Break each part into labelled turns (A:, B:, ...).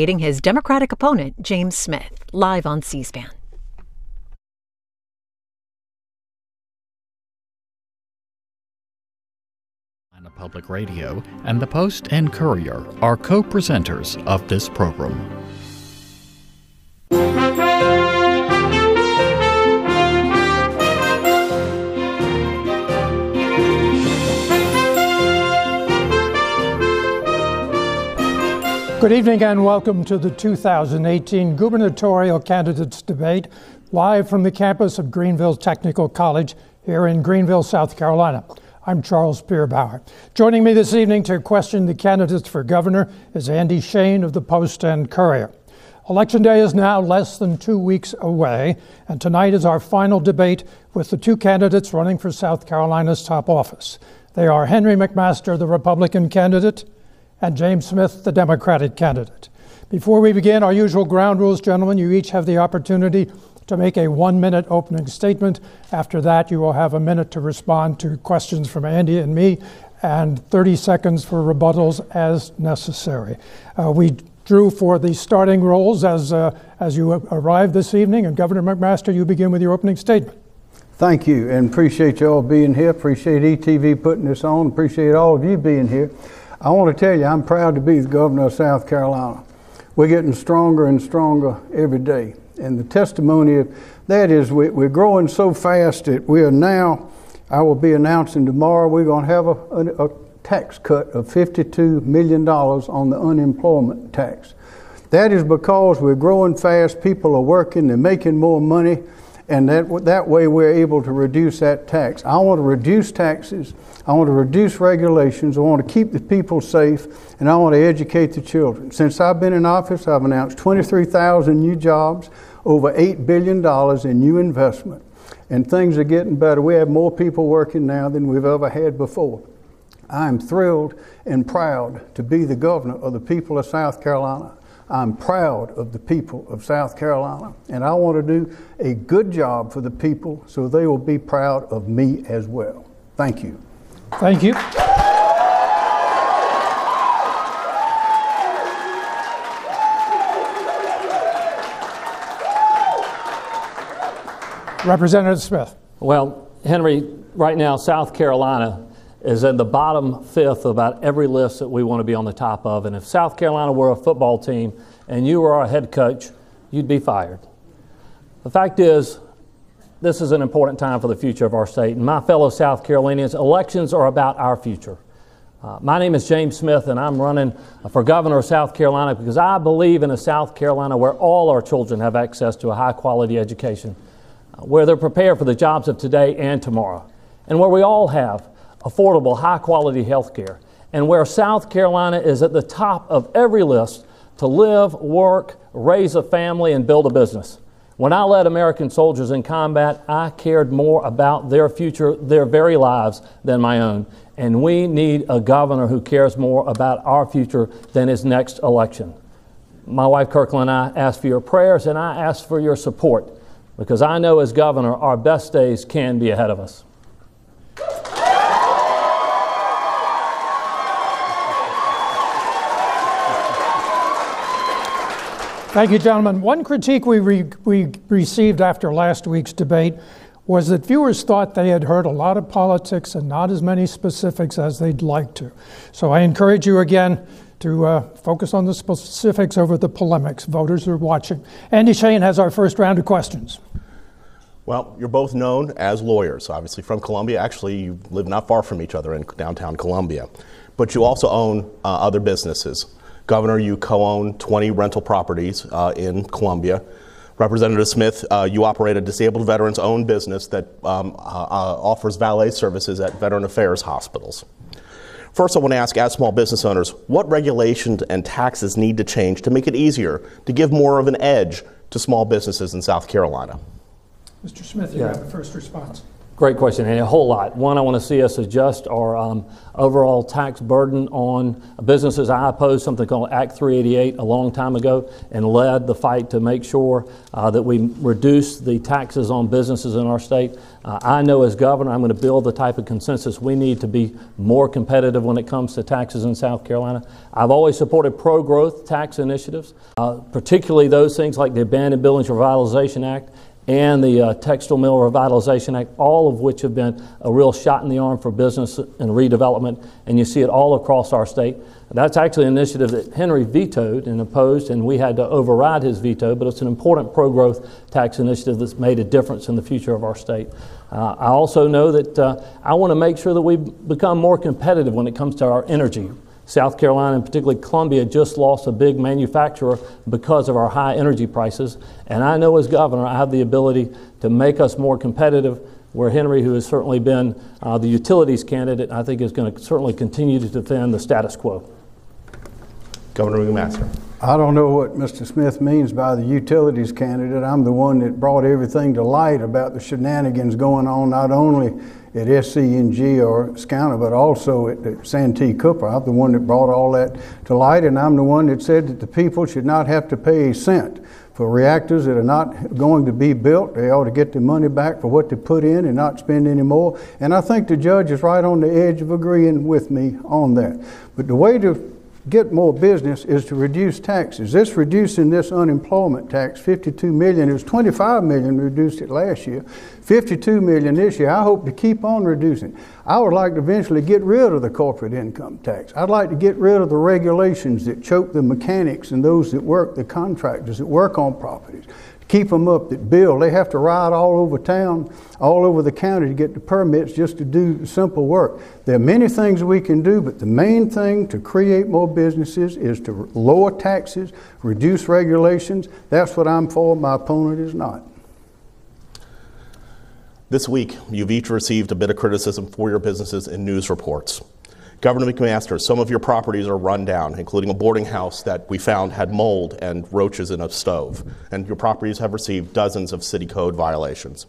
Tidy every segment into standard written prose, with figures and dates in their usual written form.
A: his Democratic opponent, James Smith, live on C-SPAN.
B: Public Radio and the Post and Courier are co-presenters of this program.
C: Good evening and welcome to the 2018 Gubernatorial Candidates Debate, live from the campus of Greenville Technical College here in Greenville, South Carolina. I'm Charles Pierbauer. Joining me this evening to question the candidates for governor is Andy Shane of the Post and Courier. Election day is now less than 2 weeks away, and tonight is our final debate with the two candidates running for South Carolina's top office. They are Henry McMaster, the Republican candidate, and James Smith, the Democratic candidate. Before we begin, our usual ground rules, gentlemen. You each have the opportunity to make a 1-minute opening statement. After that, you will have a minute to respond to questions from Andy and me, and 30 seconds for rebuttals as necessary. We drew for the starting roles as you arrived this evening, and Governor McMaster, you begin with your opening statement.
D: Thank you, and appreciate you all being here. Appreciate ETV putting this on. Appreciate all of you being here. I want to tell you, I'm proud to be the governor of South Carolina. We're getting stronger and stronger every day. And the testimony of that is we're growing so fast that we are now, I will be announcing tomorrow, we're going to have a tax cut of $52 million on the unemployment tax. That is because we're growing fast, people are working, they're making more money, and that way we're able to reduce that tax. I want to reduce taxes, I want to reduce regulations, I want to keep the people safe, and I want to educate the children. Since I've been in office, I've announced 23,000 new jobs, over $8 billion in new investment, and things are getting better. We have more people working now than we've ever had before. I'm thrilled and proud to be the governor of the people of South Carolina. I'm proud of the people of South Carolina, and I want to do a good job for the people so they will be proud of me as well. Thank you.
C: Thank you. Representative Smith.
E: Well, Henry, right now South Carolina is in the bottom fifth of about every list that we want to be on the top of. And if South Carolina were a football team and you were our head coach, you'd be fired. The fact is, this is an important time for the future of our state. And my fellow South Carolinians, elections are about our future. My name is James Smith, and I'm running for governor of South Carolina because I believe in a South Carolina where all our children have access to a high-quality education, where they're prepared for the jobs of today and tomorrow, and where we all have affordable, high-quality health care, and where South Carolina is at the top of every list to live, work, raise a family, and build a business. When I led American soldiers in combat, I cared more about their future, their very lives, than my own. And we need a governor who cares more about our future than his next election. My wife Kirkland and I ask for your prayers, and I ask for your support, because I know as governor, our best days can be ahead of us.
C: Thank you, gentlemen. One critique we received after last week's debate was that viewers thought they had heard a lot of politics and not as many specifics as they'd like to. So I encourage you again to focus on the specifics over the polemics. Voters are watching. Andy Shane has our first round of questions.
F: Well, you're both known as lawyers, obviously from Columbia. Actually, you live not far from each other in downtown Columbia. But you also own other businesses. Governor, you co-own 20 rental properties in Columbia. Representative Smith, you operate a disabled veterans-owned business that offers valet services at Veteran Affairs hospitals. First, I want to ask, as small business owners, what regulations and taxes need to change to make it easier to give more of an edge to small businesses in South Carolina?
C: Mr. Smith, you have the first response.
E: Great question, and a whole lot. One, I want to see us adjust our overall tax burden on businesses. I opposed something called Act 388 a long time ago and led the fight to make sure that we reduce the taxes on businesses in our state. I know as governor I'm going to build the type of consensus we need to be more competitive when it comes to taxes in South Carolina. I've always supported pro-growth tax initiatives, particularly those things like the Abandoned Buildings Revitalization Act and the Textile Mill Revitalization Act, all of which have been a real shot in the arm for business and redevelopment, and you see it all across our state. That's actually an initiative that Henry vetoed and opposed, and we had to override his veto, but it's an important pro-growth tax initiative that's made a difference in the future of our state. I also know that I want to make sure that we become more competitive when it comes to our energy. South Carolina, and particularly Columbia, just lost a big manufacturer because of our high energy prices. And I know as governor, I have the ability to make us more competitive, where Henry, who has certainly been the utilities candidate, I think is going to certainly continue to defend the status quo.
F: Governor McMaster.
D: I don't know what Mr. Smith means by the utilities candidate. I'm the one that brought everything to light about the shenanigans going on, not only at SCNG or Scouna, but also at Santee Cooper. I'm the one that brought all that to light, and I'm the one that said that the people should not have to pay a cent for reactors that are not going to be built. They ought to get their money back for what they put in and not spend any more. And I think the judge is right on the edge of agreeing with me on that. But the way to get more business is to reduce taxes. This reducing this unemployment tax, 52 million, it was 25 million reduced it last year, 52 million this year. I hope to keep on reducing. I would like to eventually get rid of the corporate income tax. I'd like to get rid of the regulations that choke the mechanics and those that work, the contractors that work on properties. Keep them up, that bill. They have to ride all over town, all over the county to get the permits just to do simple work. There are many things we can do, but the main thing to create more businesses is to lower taxes, reduce regulations. That's what I'm for. My opponent is not.
F: This week, you've each received a bit of criticism for your businesses in news reports. Governor McMaster, some of your properties are run down, including a boarding house that we found had mold and roaches in a stove, and your properties have received dozens of city code violations.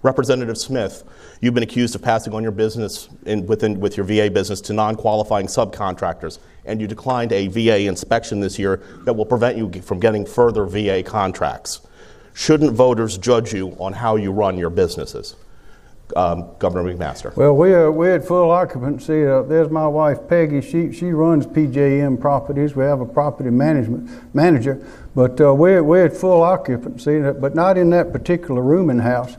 F: Representative Smith, you've been accused of passing on your business with your VA business to non-qualifying subcontractors, and you declined a VA inspection this year that will prevent you from getting further VA contracts. Shouldn't voters judge you on how you run your businesses? Governor McMaster.
D: Well, we're at full occupancy. There's my wife Peggy. She runs PJM Properties. We have a property manager, but we're at full occupancy, but not in that particular rooming house.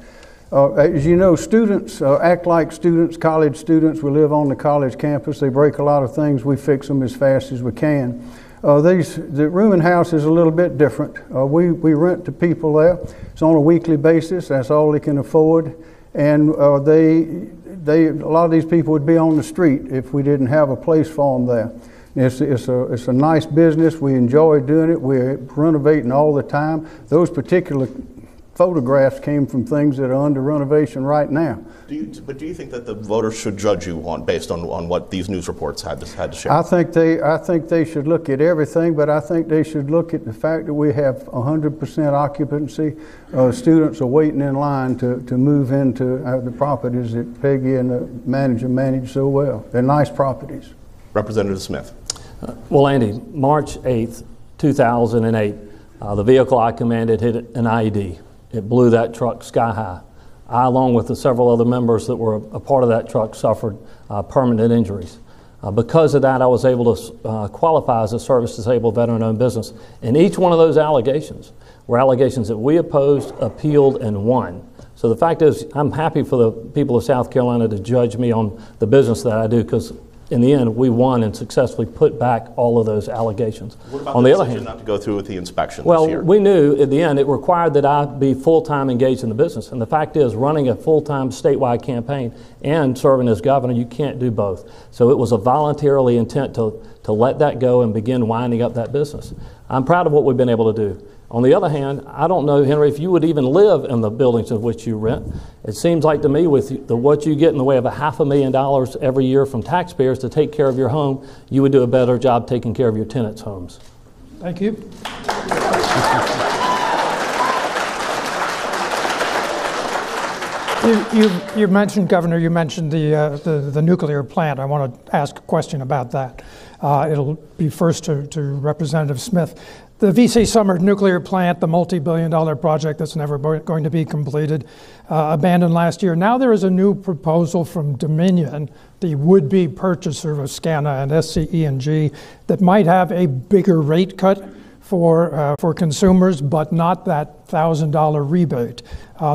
D: As you know, students act like students, college students. We live on the college campus. They break a lot of things. We fix them as fast as we can. The rooming house is a little bit different. We rent to people there. It's on a weekly basis. That's all they can afford. And a lot of these people would be on the street if we didn't have a place for them there. It's a nice business. We enjoy doing it. We're renovating all the time. Those particular photographs came from things that are under renovation right now.
F: But do you think that the voters should judge you based on what these news reports had to share?
D: I think they should look at everything, but I think they should look at the fact that we have 100% occupancy. Students are waiting in line to move into the properties that Peggy and the manager manage so well. They're nice properties.
F: Representative Smith.
E: Well, Andy, March 8th, 2008, the vehicle I commanded hit an IED. It blew that truck sky high. I, along with the several other members that were a part of that truck, suffered permanent injuries. Because of that, I was able to qualify as a service-disabled veteran-owned business. And each one of those allegations were allegations that we opposed, appealed, and won. So the fact is, I'm happy for the people of South Carolina to judge me on the business that I do, because in the end, we won and successfully put back all of those allegations.
F: What about the decision not to go through with the inspection this year?
E: Well, we knew at the end it required that I be full-time engaged in the business. And the fact is, running a full-time statewide campaign and serving as governor, you can't do both. So it was a voluntarily intent to let that go and begin winding up that business. I'm proud of what we've been able to do. On the other hand, I don't know, Henry, if you would even live in the buildings of which you rent. It seems like to me with what you get in the way of $500,000 every year from taxpayers to take care of your home, you would do a better job taking care of your tenants' homes.
C: Thank you. You mentioned, Governor, you mentioned the nuclear plant. I want to ask a question about that. It'll be first to Representative Smith. The V.C. Summer nuclear plant, the multi-billion-dollar project that's never going to be completed, abandoned last year. Now there is a new proposal from Dominion, the would-be purchaser of SCANA and SCE&G, that might have a bigger rate cut for consumers, but not that $1,000 rebate.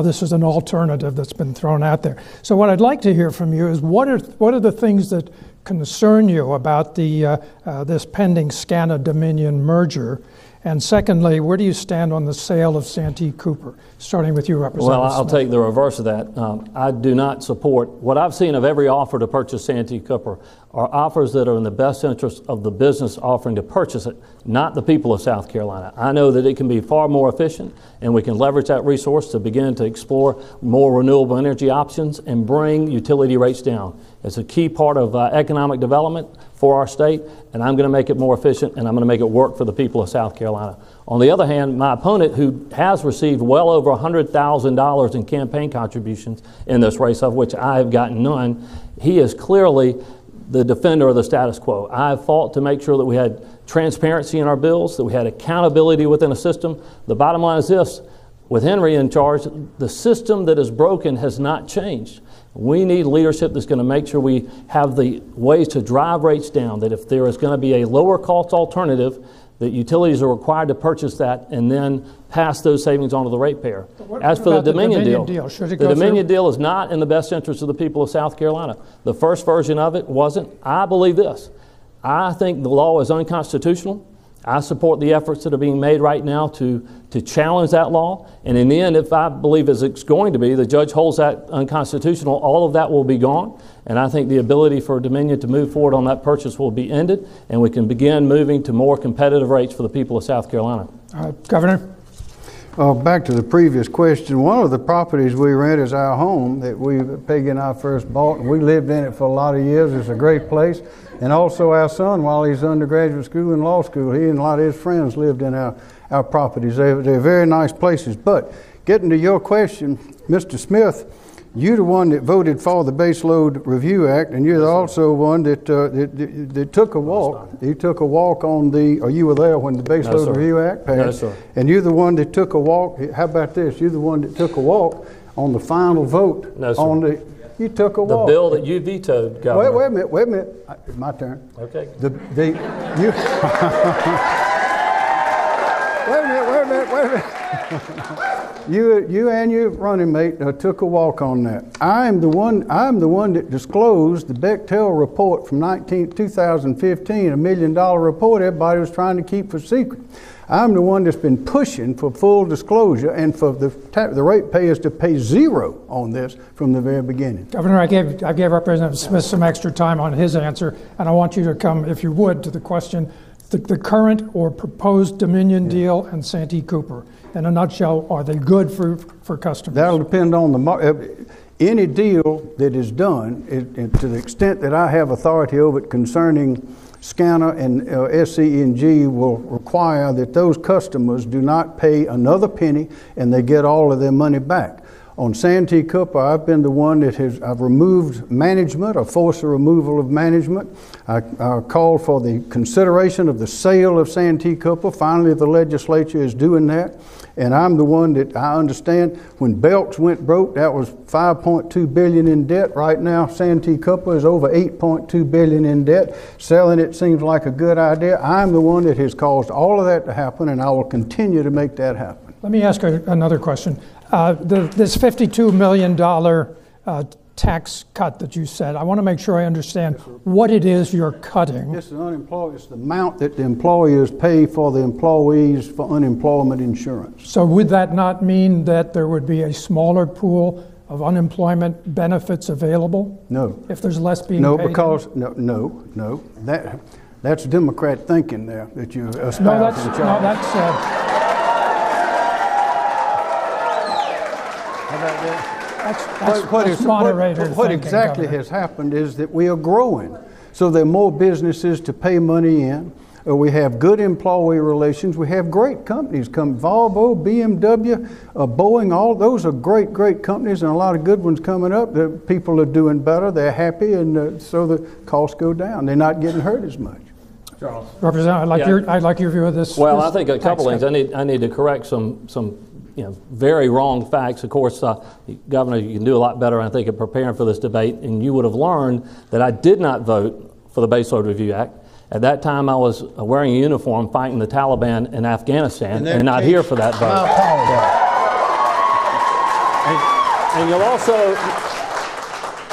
C: This is an alternative that's been thrown out there. So what I'd like to hear from you is what are the things that concern you about this pending SCANA-Dominion merger? And secondly, where do you stand on the sale of Santee Cooper? Starting with you, Representative
E: Well, I'll
C: Smith.
E: take the reverse of that. I do not support, what I've seen of every offer to purchase Santee Cooper are offers that are in the best interest of the business offering to purchase it, not the people of South Carolina. I know that it can be far more efficient, and we can leverage that resource to begin to explore more renewable energy options and bring utility rates down. It's a key part of economic development for our state, and I'm going to make it more efficient, and I'm going to make it work for the people of South Carolina. On the other hand, my opponent, who has received well over $100,000 in campaign contributions in this race, of which I have gotten none, he is clearly the defender of the status quo. I have fought to make sure that we had transparency in our bills, that we had accountability within a system. The bottom line is this: with Henry in charge, the system that is broken has not changed. We need leadership that's going to make sure we have the ways to drive rates down, that if there is going to be a lower cost alternative, that utilities are required to purchase that and then pass those savings on to the ratepayer. As for the Dominion deal, the Dominion deal is not in the best interest of the people of South Carolina. The first version of it wasn't. I believe this. I think the law is unconstitutional. I support the efforts that are being made right now to challenge that law. And in the end, if I believe as it's going to be, the judge holds that unconstitutional, all of that will be gone. And I think the ability for Dominion to move forward on that purchase will be ended, and we can begin moving to more competitive rates for the people of South Carolina.
C: Governor?
D: Back to the previous question, one of the properties we rent is our home that Peggy and I first bought, and we lived in it for a lot of years. It's a great place. And also our son, while he's undergraduate school and law school, he and a lot of his friends lived in our properties. They're very nice places. But getting to your question, Mr. Smith, you're the one that voted for the Baseload Review Act, and you're also one that took a walk. You took a walk on or you were there when the Baseload Review Act passed.
E: No, sir.
D: And you're the one that took a walk. How about this? You're the one that took a walk on the final vote.
E: No, sir.
D: You took a walk.
E: The bill that you vetoed, Governor.
D: Wait a minute. It's my turn.
E: Okay.
D: Wait a minute. You and your running mate took a walk on that. I'm the one that disclosed the Bechtel report from 2015, $1 million report everybody was trying to keep for secret. I'm the one that's been pushing for full disclosure and for the ratepayers to pay zero on this from the very beginning.
C: Governor, I gave Representative Smith some extra time on his answer, and I want you to come, if you would, to the question, the current or proposed Dominion deal and Santee Cooper. In a nutshell, are they good for customers? That'll
D: depend on any deal that is done, to the extent that I have authority over it concerning SCANA and SCE&G, will require that those customers do not pay another penny and they get all of their money back. On Santee Cooper, I've been the one that I've removed management, or forced the removal of management. I called for the consideration of the sale of Santee Cooper. Finally, the legislature is doing that. And I'm the one that I understand when Belch went broke, that was $5.2 billion in debt. Right now, Santee Cooper is over $8.2 billion in debt. Selling it seems like a good idea. I'm the one that has caused all of that to happen, and I will continue to make that happen.
C: Let me ask another question. This $52 million tax cut that you said, I want to make sure I understand what it is you're cutting.
D: It's the amount that the employers pay for the employees for unemployment insurance.
C: So would that not mean that there would be a smaller pool of unemployment benefits available?
D: No.
C: If there's less being
D: paid?
C: Because
D: No. That's Democrat thinking there that you espouse.
C: No, that's
D: What exactly has happened is that we are growing. So there are more businesses to pay money in. We have good employee relations. We have great companies come, Volvo, BMW, Boeing, all those are great, great companies, and a lot of good ones coming up. The people are doing better, they're happy, and so the costs go down. They're not getting hurt as much.
E: Charles.
C: Representative, I'd like your view of this.
E: Well, I think a couple things. I need to correct some very wrong facts. Of course, Governor, you can do a lot better, I think, in preparing for this debate, and you would have learned that I did not vote for the Baseload Review Act. At that time, I was wearing a uniform fighting the Taliban in Afghanistan and not here for that vote. And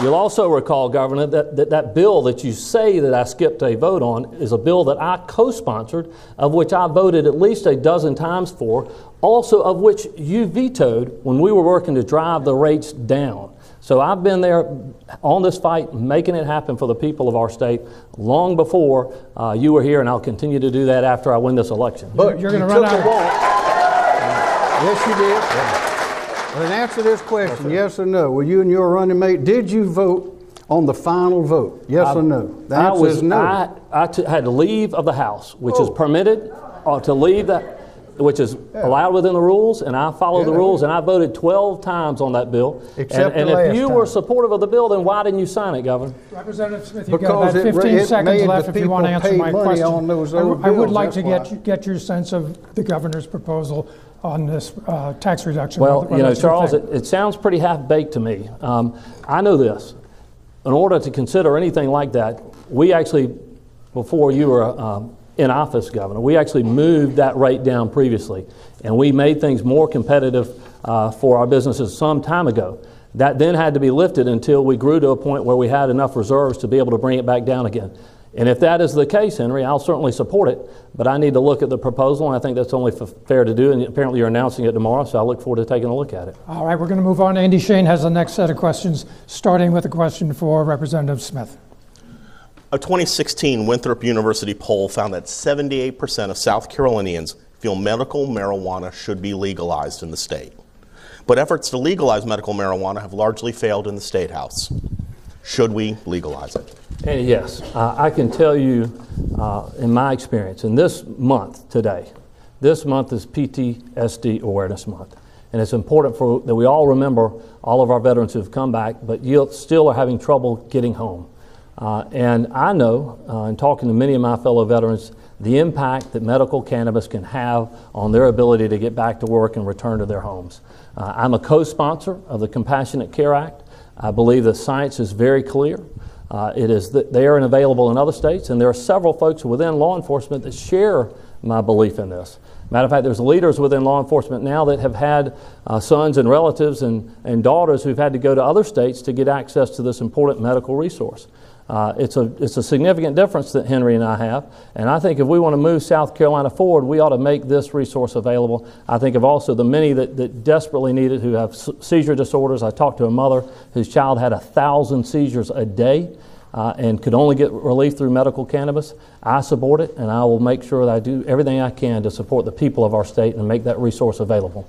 E: you'll also recall, Governor, that bill that you say that I skipped a vote on is a bill that I co-sponsored, of which I voted at least a dozen times for, also of which you vetoed when we were working to drive the rates down. So I've been there on this fight, making it happen for the people of our state long before you were here, and I'll continue to do that after I win this election.
D: But
C: you're going to run out of
D: Yes, you did. Yeah. Well, then answer this question, yes or no. Were you and your running mate, did you vote on the final vote? Yes or no? The answer is no.
E: I had leave of the House, which is permitted to leave that, which is allowed within the rules, and I followed the rules, and I voted 12 times on that bill.
D: Except
E: and if you were supportive of the bill, then why didn't you sign it, Governor?
C: Representative Smith, you've got about 15 seconds left if you want to answer my question. I would like to get your sense of the Governor's proposal on this tax reduction.
E: Well, Charles, it sounds pretty half-baked to me. I know this. In order to consider anything like that, we actually, before you were in office, Governor, we actually moved that rate down previously, and we made things more competitive for our businesses some time ago. That then had to be lifted until we grew to a point where we had enough reserves to be able to bring it back down again. And if that is the case, Henry, I'll certainly support it, but I need to look at the proposal, and I think that's only fair to do, and apparently you're announcing it tomorrow, so I look forward to taking a look at it.
C: All right, we're going to move on. Andy Shane has the next set of questions, starting with a question for Representative Smith.
F: A 2016 Winthrop University poll found that 78% of South Carolinians feel medical marijuana should be legalized in the state. But efforts to legalize medical marijuana have largely failed in the State House. Should we legalize it?
E: And yes, I can tell you in my experience, in this month today, this month is PTSD Awareness Month. And it's important that we all remember all of our veterans who have come back, but you still are having trouble getting home. And I know, in talking to many of my fellow veterans, the impact that medical cannabis can have on their ability to get back to work and return to their homes. I'm a co-sponsor of the Compassionate Care Act. I believe the science is very clear. It is there and available in other states, and there are several folks within law enforcement that share my belief in this. Matter of fact, there's leaders within law enforcement now that have had sons and relatives and daughters who've had to go to other states to get access to this important medical resource. It's a significant difference that Henry and I have, and I think if we want to move South Carolina forward, we ought to make this resource available. I think of also the many that desperately need it who have seizure disorders. I talked to a mother whose child had 1,000 seizures a day and could only get relief through medical cannabis. I support it, and I will make sure that I do everything I can to support the people of our state and make that resource available.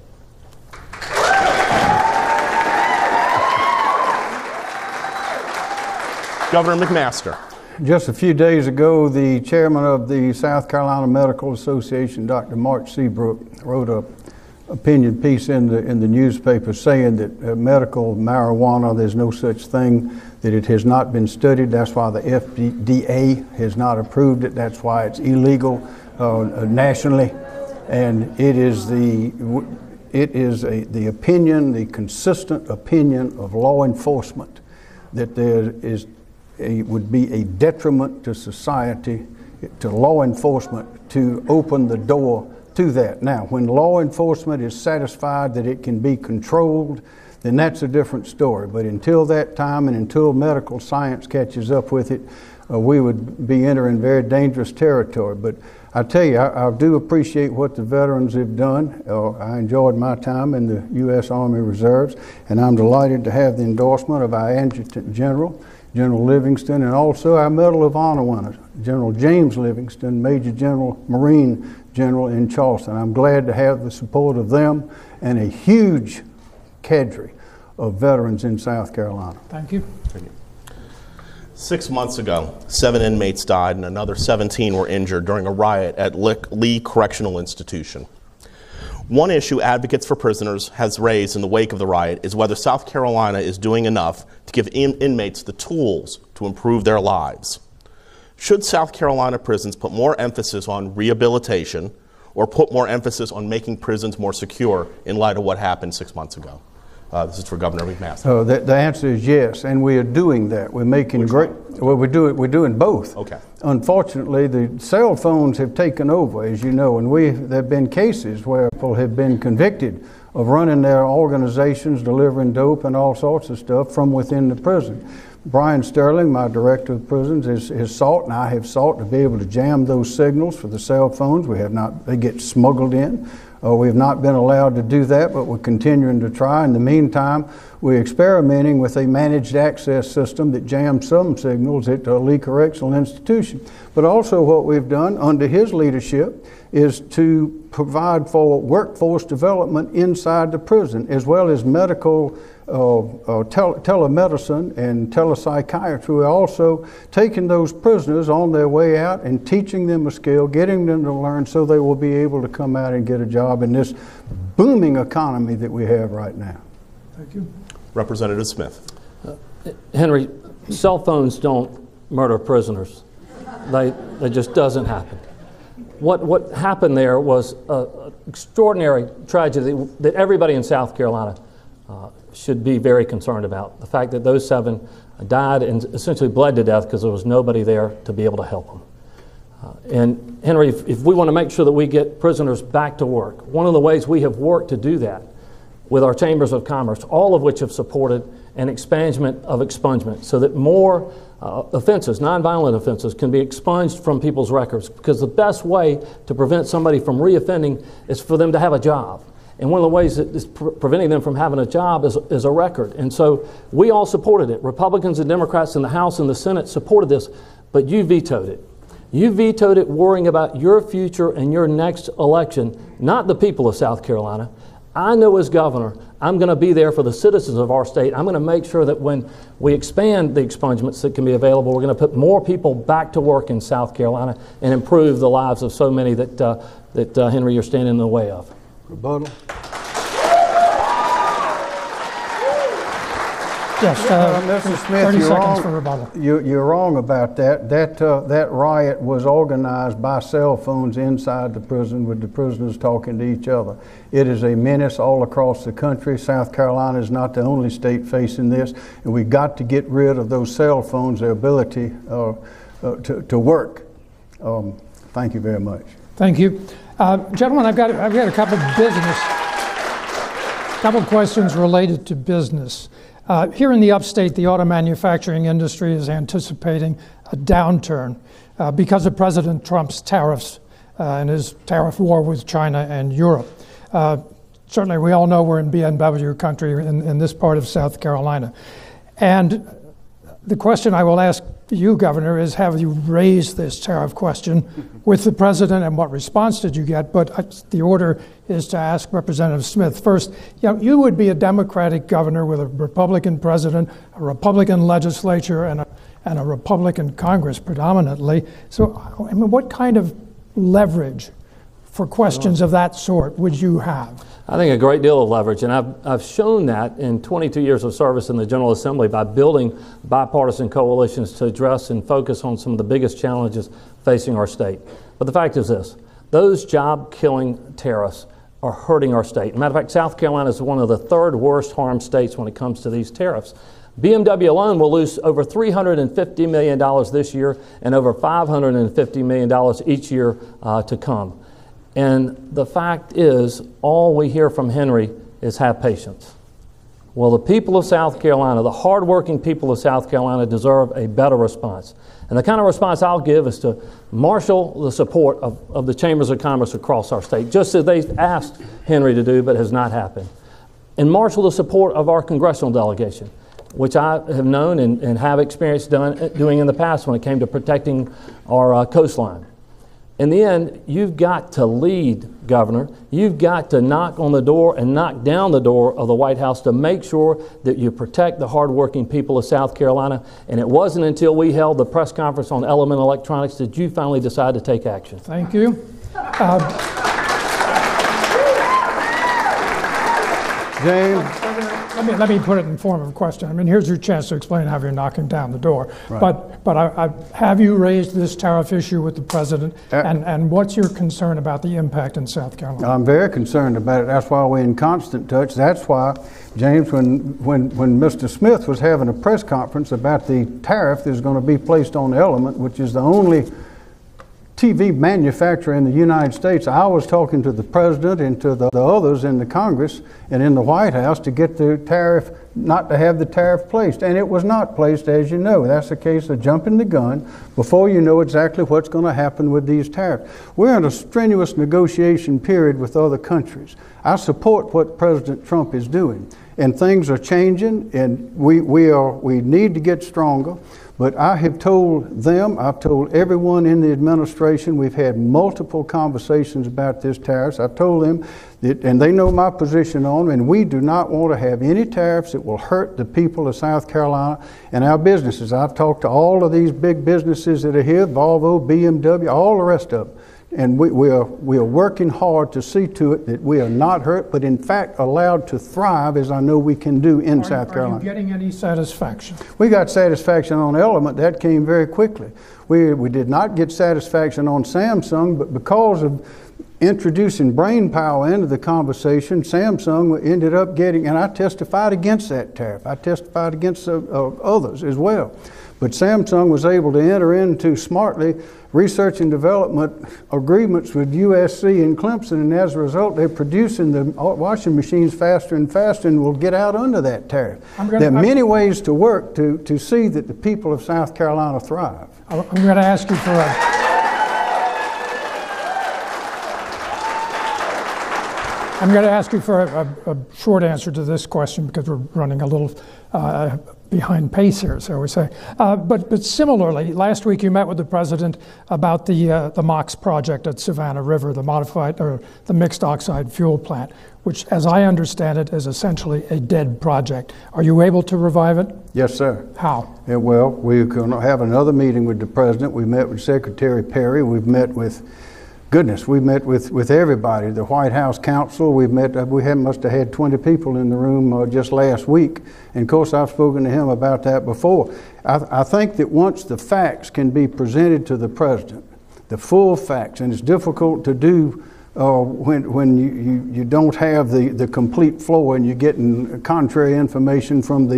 F: Governor McMaster.
D: Just a few days ago, the chairman of the South Carolina Medical Association, Dr. Mark Seabrook, wrote an opinion piece in the newspaper saying that medical marijuana, there's no such thing, that it has not been studied. That's why the FDA has not approved it. That's why it's illegal nationally. And it is the opinion, the consistent opinion of law enforcement that it would be a detriment to society, to law enforcement, to open the door to that. Now, when law enforcement is satisfied that it can be controlled, then that's a different story. But until that time and until medical science catches up with it, we would be entering very dangerous territory. But I tell you, I do appreciate what the veterans have done. I enjoyed my time in the U.S. Army Reserves, and I'm delighted to have the endorsement of our Adjutant General, General Livingston, and also our Medal of Honor winner, General James Livingston, Major General, Marine General in Charleston. I'm glad to have the support of them and a huge cadre of veterans in South Carolina.
C: Thank you.
F: 6 months ago, 7 inmates died and another 17 were injured during a riot at Lee Correctional Institution. One issue advocates for prisoners has raised in the wake of the riot is whether South Carolina is doing enough to give inmates the tools to improve their lives. Should South Carolina prisons put more emphasis on rehabilitation or put more emphasis on making prisons more secure in light of what happened 6 months ago? This is for Governor McMaster.
D: The answer is yes, and we are doing that. We're making great. Well, we're doing both.
F: Okay.
D: Unfortunately, the cell phones have taken over, as you know, and there have been cases where people have been convicted of running their organizations, delivering dope and all sorts of stuff from within the prison. Brian Sterling, my director of prisons, has sought, and I have sought to be able to jam those signals for the cell phones. We have not; they get smuggled in. We have not been allowed to do that, but we're continuing to try. In the meantime, we're experimenting with a managed access system that jams some signals at Lee Correctional Institution. But also what we've done under his leadership is to provide for workforce development inside the prison, as well as medical telemedicine and telepsychiatry. We're also taking those prisoners on their way out and teaching them a skill, getting them to learn so they will be able to come out and get a job in this booming economy that we have right now.
C: Thank you.
F: Representative Smith.
E: Henry, cell phones don't murder prisoners. That just doesn't happen. What happened there was an extraordinary tragedy that everybody in South Carolina should be very concerned about. The fact that those 7 died and essentially bled to death because there was nobody there to be able to help them. And Henry, if we want to make sure that we get prisoners back to work, one of the ways we have worked to do that with our chambers of commerce, all of which have supported an expungement of expungement so that more offenses, nonviolent offenses, can be expunged from people's records, because the best way to prevent somebody from reoffending is for them to have a job. And one of the ways that is preventing them from having a job is a record. And so we all supported it. Republicans and Democrats in the House and the Senate supported this, but you vetoed it. You vetoed it worrying about your future and your next election, not the people of South Carolina. I know as governor, I'm going to be there for the citizens of our state. I'm going to make sure that when we expand the expungements that can be available, we're going to put more people back to work in South Carolina and improve the lives of so many that Henry, you're standing in the way of.
D: Rebuttal.
C: Yes,
D: Mr. Smith,
C: 30
D: you're
C: seconds
D: wrong.
C: for rebuttal.
D: You're wrong about that. That riot was organized by cell phones inside the prison with the prisoners talking to each other. It is a menace all across the country. South Carolina is not the only state facing this, and we've got to get rid of those cell phones, their ability to work. Thank you very much.
C: Thank you. Gentlemen, I've got a couple of questions related to business. Here in the upstate, the auto manufacturing industry is anticipating a downturn because of President Trump's tariffs and his tariff war with China and Europe. Certainly, we all know we're in BMW country in this part of South Carolina. And the question I will ask you, Governor, is have you raised this tariff question with the president, and what response did you get? But the order is to ask Representative Smith first. You would be a Democratic governor with a Republican president, a Republican legislature, and a Republican Congress predominantly. So, I mean, what kind of leverage for questions of that sort would you have?
E: I think a great deal of leverage, and I've shown that in 22 years of service in the General Assembly by building bipartisan coalitions to address and focus on some of the biggest challenges facing our state. But the fact is this: those job-killing tariffs are hurting our state. Matter of fact, South Carolina is one of the 3rd worst harmed states when it comes to these tariffs. BMW alone will lose over $350 million this year and over $550 million each year to come. And the fact is, all we hear from Henry is have patience. Well, the people of South Carolina, the hardworking people of South Carolina, deserve a better response. And the kind of response I'll give is to marshal the support of the chambers of commerce across our state, just as they asked Henry to do, but has not happened. And marshal the support of our congressional delegation, which I have known and have experience doing in the past when it came to protecting our coastline. In the end, you've got to lead, Governor. You've got to knock on the door and knock down the door of the White House to make sure that you protect the hardworking people of South Carolina. And it wasn't until we held the press conference on Element Electronics that you finally decided to take action.
C: Thank you.
D: James?
C: Let me put it in form of a question. I mean, here's your chance to explain how you're knocking down the door.
D: Right.
C: But have you raised this tariff issue with the president? And what's your concern about the impact in South Carolina?
D: I'm very concerned about it. That's why we're in constant touch. That's why, James, when Mr. Smith was having a press conference about the tariff that's going to be placed on Element, which is the only TV manufacturer in the United States, I was talking to the president and to the others in the Congress and in the White House to get the tariff, not to have the tariff placed. And it was not placed, as you know. That's a case of jumping the gun before you know exactly what's going to happen with these tariffs. We're in a strenuous negotiation period with other countries. I support what President Trump is doing. And things are changing, and we need to get stronger. But I have told them, I've told everyone in the administration, we've had multiple conversations about this tariffs. I've told them that, and they know my position on them, and we do not want to have any tariffs that will hurt the people of South Carolina and our businesses. I've talked to all of these big businesses that are here, Volvo, BMW, all the rest of them. And we are working hard to see to it that we are not hurt, but in fact allowed to thrive, as I know we can do in South Carolina.
C: Are you getting any satisfaction?
D: We got satisfaction on Element. That came very quickly. We did not get satisfaction on Samsung, but because of introducing brain power into the conversation, Samsung ended up getting, and I testified against that tariff. I testified against others as well. But Samsung was able to enter into smartly research and development agreements with USC and Clemson, and as a result, they're producing the washing machines faster and faster and will get out under that tariff. There are many ways to work to see that the people of South Carolina thrive.
C: I'm going to ask you for a short answer to this question because we're running a little behind pace here, so we say. But similarly, last week you met with the president about the MOX project at Savannah River, the modified or the mixed oxide fuel plant, which, as I understand it, is essentially a dead project. Are you able to revive it?
D: Yes, sir.
C: How?
D: Yeah, well, we're going to have another meeting with the president. We met with Secretary Perry. We've met with we met with everybody, the White House counsel. We must have had 20 people in the room just last week. And of course, I've spoken to him about that before. I think that once the facts can be presented to the president, the full facts, and it's difficult to do when you don't have the complete floor and you're getting contrary information from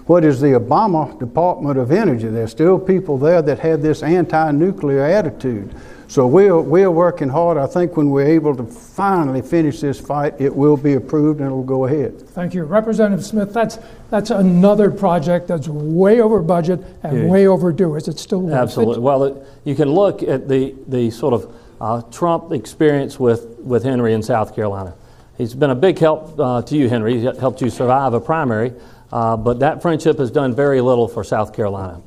D: what is the Obama Department of Energy. There's still people there that have this anti-nuclear attitude. So we're working hard. I think when we're able to finally finish this fight, it will be approved and it will go ahead.
C: Thank you. Representative Smith, that's another project that's way over budget and way overdue. Is it still worth it?
E: Absolutely. Well, you can look at the sort of Trump experience with Henry in South Carolina. He's been a big help to you, Henry. He helped you survive a primary, but that friendship has done very little for South Carolina.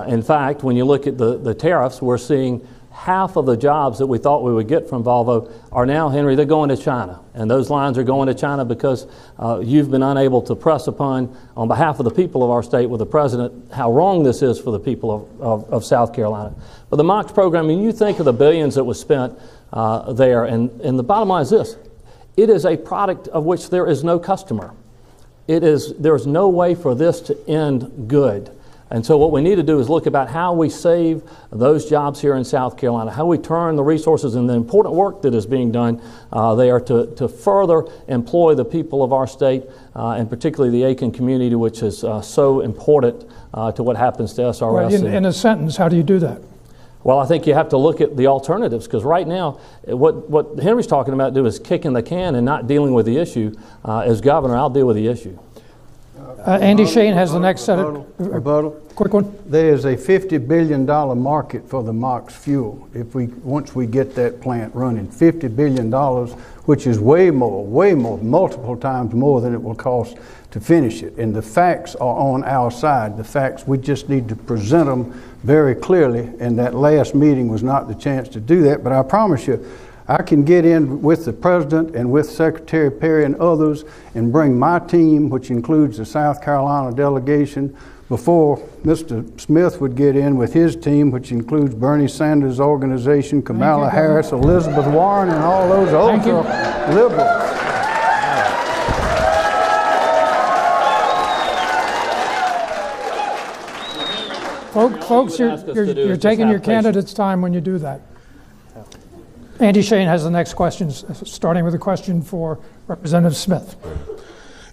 E: In fact, when you look at the tariffs, we're seeing half of the jobs that we thought we would get from Volvo are now, Henry, they're going to China. And those lines are going to China because you've been unable to press upon behalf of the people of our state with the president how wrong this is for the people of South Carolina. But the MOX program, I mean, you think of the billions that was spent there, and the bottom line is this. It is a product of which there is no customer. There's no way for this to end good. And so what we need to do is look about how we save those jobs here in South Carolina, how we turn the resources and the important work that is being done there to further employ the people of our state, and particularly the Aiken community, which is so important to what happens to SRS.
C: Well, in a sentence, how do you do that?
E: Well, I think you have to look at the alternatives, because right now, what Henry's talking about is kicking the can and not dealing with the issue. As governor, I'll deal with the issue.
C: Andy Shane has the next set of
D: rebuttal.
C: Quick one.
D: There is a $50 billion market for the MOX fuel once we get that plant running. $50 billion, which is way more, multiple times more than it will cost to finish it. And the facts are on our side. The facts, we just need to present them very clearly, and that last meeting was not the chance to do that. But I promise you, I can get in with the President and with Secretary Perry and others and bring my team, which includes the South Carolina delegation, before Mr. Smith would get in with his team, which includes Bernie Sanders' organization, Kamala Harris, Elizabeth Warren, and all those other liberals.
C: Folks, you're taking your candidate's time when you do that. Andy Shane has the next question, starting with a question for Representative Smith.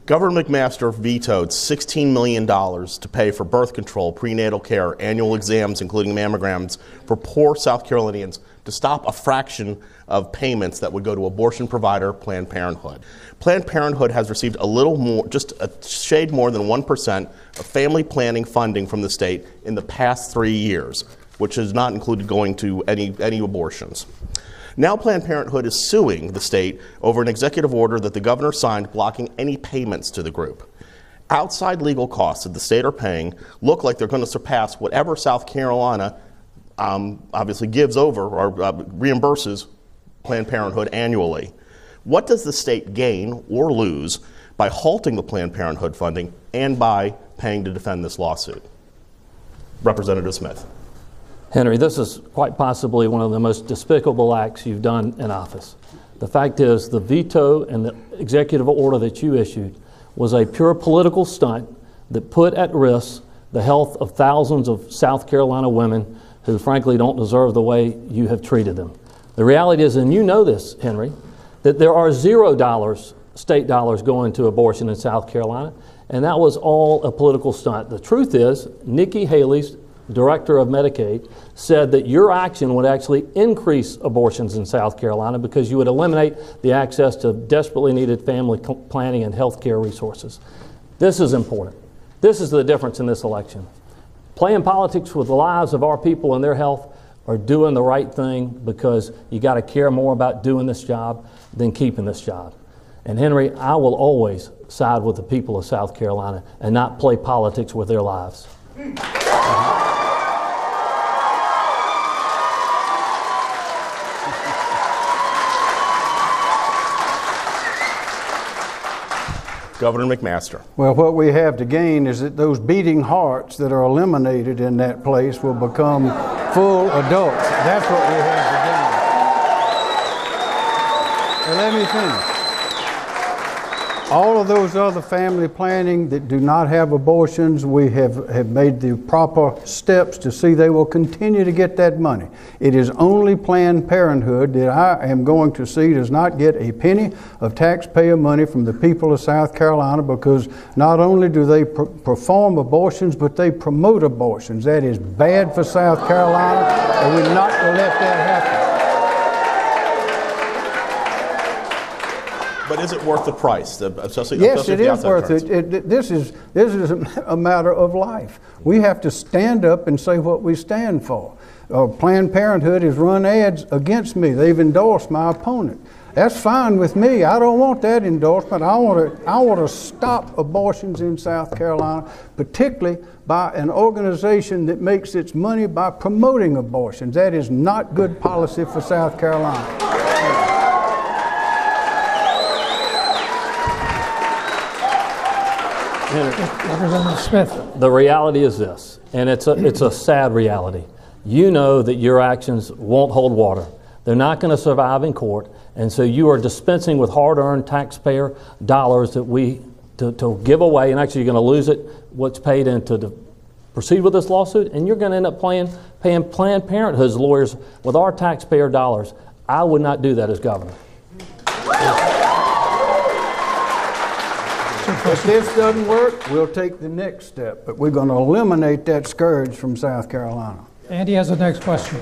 F: Governor McMaster vetoed $16 million to pay for birth control, prenatal care, annual exams, including mammograms, for poor South Carolinians to stop a fraction of payments that would go to abortion provider Planned Parenthood. Planned Parenthood has received a little more, just a shade more than 1% of family planning funding from the state in the past 3 years, which has not included going to any abortions. Now Planned Parenthood is suing the state over an executive order that the governor signed blocking any payments to the group. Outside legal costs that the state are paying look like they're going to surpass whatever South Carolina obviously gives over or reimburses Planned Parenthood annually. What does the state gain or lose by halting the Planned Parenthood funding and by paying to defend this lawsuit? Representative Smith.
E: Henry, this is quite possibly one of the most despicable acts you've done in office. The fact is, the veto and the executive order that you issued was a pure political stunt that put at risk the health of thousands of South Carolina women who frankly don't deserve the way you have treated them. The reality is, and you know this, Henry, that there are $0 state dollars going to abortion in South Carolina, and that was all a political stunt. The truth is, Nikki Haley's Director of Medicaid, said that your action would actually increase abortions in South Carolina because you would eliminate the access to desperately needed family planning and health care resources. This is important. This is the difference in this election. Playing politics with the lives of our people and their health, or doing the right thing because you got to care more about doing this job than keeping this job. And Henry, I will always side with the people of South Carolina and not play politics with their lives.
F: Governor McMaster.
D: Well, what we have to gain is that those beating hearts that are eliminated in that place will become full adults. That's what we have to gain. Now, let me finish. All of those other family planning that do not have abortions, we have made the proper steps to see they will continue to get that money. It is only Planned Parenthood that I am going to see does not get a penny of taxpayer money from the people of South Carolina, because not only do they perform abortions, but they promote abortions. That is bad for South Carolina, and we're not going to let that happen.
F: But is it worth the price?
D: Yes, it is worth it. This is a matter of life. We have to stand up and say what we stand for. Planned Parenthood has run ads against me. They've endorsed my opponent. That's fine with me. I don't want that endorsement. I want to stop abortions in South Carolina, particularly by an organization that makes its money by promoting abortions. That is not good policy for South Carolina.
C: Representative Smith.
E: The reality is this, and it's a sad reality. You know that your actions won't hold water. They're not going to survive in court, and so you are dispensing with hard-earned taxpayer dollars that to give away, and actually you're going to lose it, what's paid into to proceed with this lawsuit, and you're going to end up paying Planned Parenthood's lawyers with our taxpayer dollars. I would not do that as governor.
D: If this doesn't work, we'll take the next step, but we're going to eliminate that scourge from South Carolina.
C: Andy has the next question.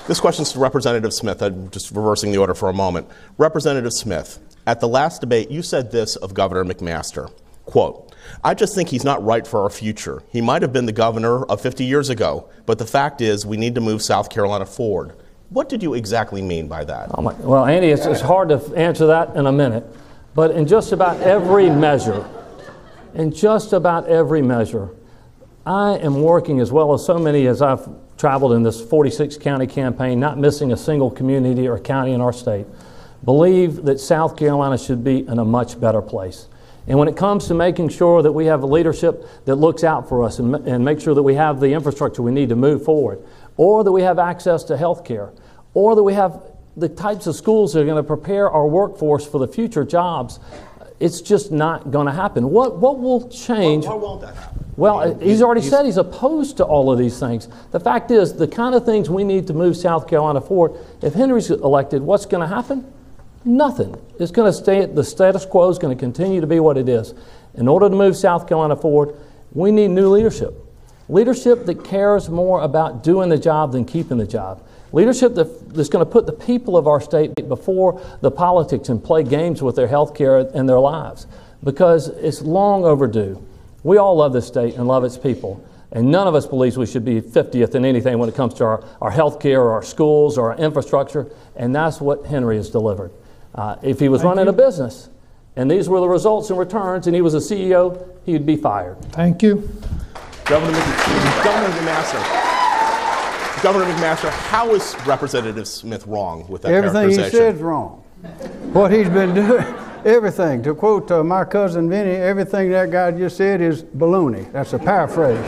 F: This question is to Representative Smith. I'm just reversing the order for a moment. Representative Smith, At the last debate, you said this of Governor McMaster, quote, "I just think he's not right for our future. He might have been the governor of 50 years ago, but the fact is we need to move South Carolina forward." What did you exactly mean by that?
E: Well, Andy, it's hard to answer that in a minute, but in just about every measure, I am working as well as so many as I've traveled in this 46 county campaign, not missing a single community or county in our state, believe that South Carolina should be in a much better place. And when it comes to making sure that we have a leadership that looks out for us and make sure that we have the infrastructure we need to move forward, or that we have access to health care, or that we have the types of schools that are going to prepare our workforce for the future jobs, it's just not going to happen. What will change?
F: Why won't that happen?
E: Well, he's already said he's opposed to all of these things. The fact is, the kind of things we need to move South Carolina forward, if Henry's elected, what's going to happen? Nothing. It's going to stay, the status quo is going to continue to be what it is. In order to move South Carolina forward, we need new leadership. Leadership that cares more about doing the job than keeping the job. Leadership that's going to put the people of our state before the politics and play games with their health care and their lives, because it's long overdue. We all love this state and love its people, and none of us believes we should be 50th in anything when it comes to our health care or our schools or our infrastructure, and that's what Henry has delivered. If he was running a business and these were the results and returns and he was a CEO, he'd be fired.
C: Thank you.
F: Governor McMaster, how is Representative Smith wrong with that
D: Everything
F: characterization?
D: he said is wrong. What he's been doing, everything. To quote my cousin Vinny, everything that guy just said is baloney. That's a paraphrase.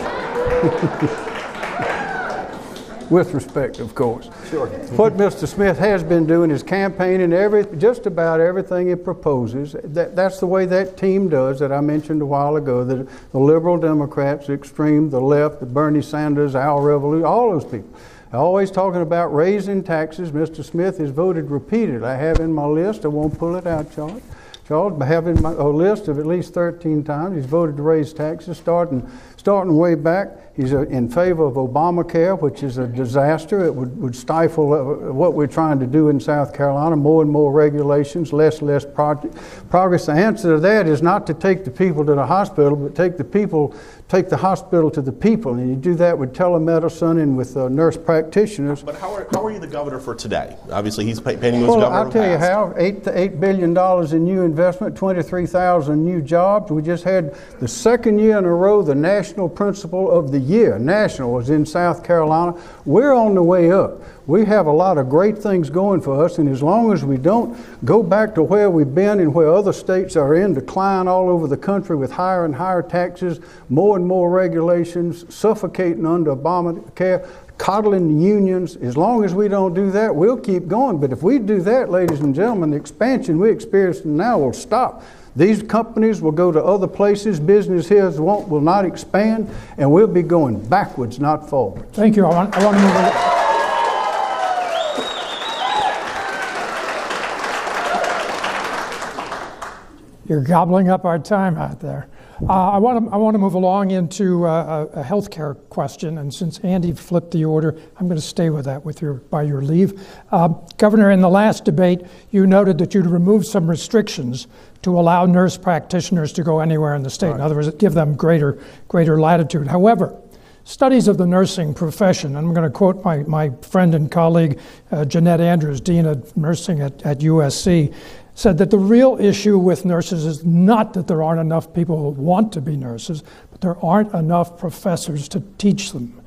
D: With respect, of course.
F: Sure.
D: What Mr. Smith has been doing is campaigning just about everything he proposes. That's the way that team does that I mentioned a while ago, the liberal Democrats, the extreme, the left, the Bernie Sanders, Al Revolution, all those people. Always talking about raising taxes. Mr. Smith has voted repeatedly. I have in my list, I won't pull it out, Charles. Charles, I have in a list of at least 13 times he's voted to raise taxes, starting way back. He's in favor of Obamacare, which is a disaster. It would stifle what we're trying to do in South Carolina, more and more regulations, less progress. The answer to that is not to take the people to the hospital, but take the hospital to the people. And you do that with telemedicine and with nurse practitioners.
F: But how are you the governor for today? Obviously, he's painting as governor.
D: Well, I'll tell you how. $8 billion in new investment, 23,000 new jobs. We just had the second year in a row the national principal of the year. National was in South Carolina. We're on the way up. We have a lot of great things going for us, and as long as we don't go back to where we've been and where other states are in decline all over the country with higher and higher taxes, more and more regulations, suffocating under Obamacare, coddling the unions, as long as we don't do that, we'll keep going. But if we do that, ladies and gentlemen, the expansion we experience now will stop. These companies will go to other places, business here will not expand, and we'll be going backwards, not forward.
C: Thank you. I want to move on. You're gobbling up our time out there. I want to move along into a healthcare question, and since Andy flipped the order, I'm going to stay with that by your leave. Governor, in the last debate, you noted that you'd remove some restrictions to allow nurse practitioners to go anywhere in the state. Right. In other words, give them greater latitude. However, studies of the nursing profession, and I'm going to quote my friend and colleague Jeanette Andrews, Dean of Nursing at USC, said that the real issue with nurses is not that there aren't enough people who want to be nurses, but there aren't enough professors to teach them.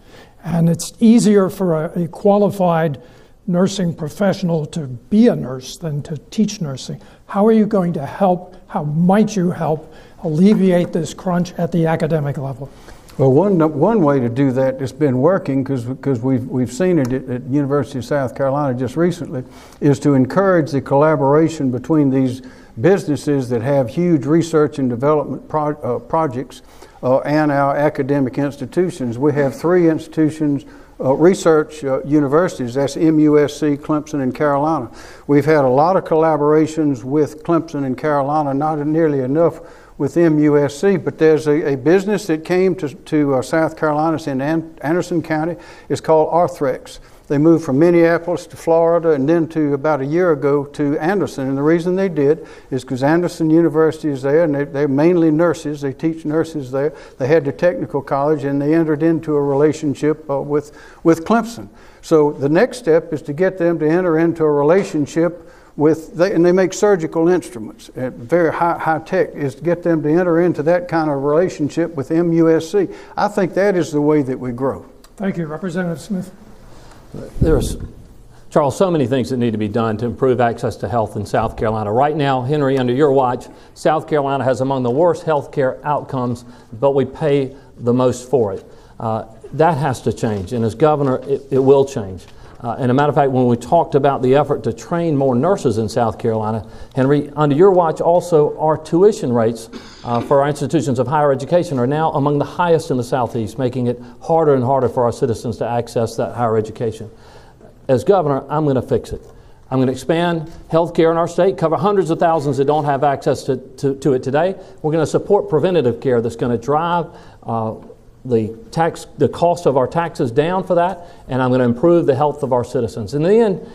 C: And it's easier for a qualified nursing professional to be a nurse than to teach nursing. How are you going to help, how might you help alleviate this crunch at the academic level?
D: Well, one way to do that that's been working, because we've seen it at University of South Carolina just recently, is to encourage the collaboration between these businesses that have huge research and development projects and our academic institutions. We have 3 institutions, research universities, that's MUSC, Clemson, and Carolina. We've had a lot of collaborations with Clemson and Carolina, not nearly enough with MUSC, but there's a business that came to South Carolina. It's in Anderson County. It's called Arthrex. They moved from Minneapolis to Florida and then to about a year ago to Anderson. And the reason they did is because Anderson University is there, and they're mainly nurses. They teach nurses there. They had the technical college, and they entered into a relationship with Clemson. So the next step is to get them to enter into a relationship and they make surgical instruments, very high tech, is to get them to enter into that kind of relationship with MUSC. I think that is the way that we grow.
C: Thank you. Representative Smith.
E: There's, Charles, so many things that need to be done to improve access to health in South Carolina. Right now, Henry, under your watch, South Carolina has among the worst health care outcomes, but we pay the most for it. That has to change, and as governor, it will change. And a matter of fact, when we talked about the effort to train more nurses in South Carolina, Henry, under your watch also, our tuition rates for our institutions of higher education are now among the highest in the Southeast, making it harder and harder for our citizens to access that higher education. As governor, I'm going to fix it. I'm going to expand health care in our state, cover hundreds of thousands that don't have access to it today. We're going to support preventative care that's going to drive the cost of our taxes down for that, and I'm going to improve the health of our citizens. In the end,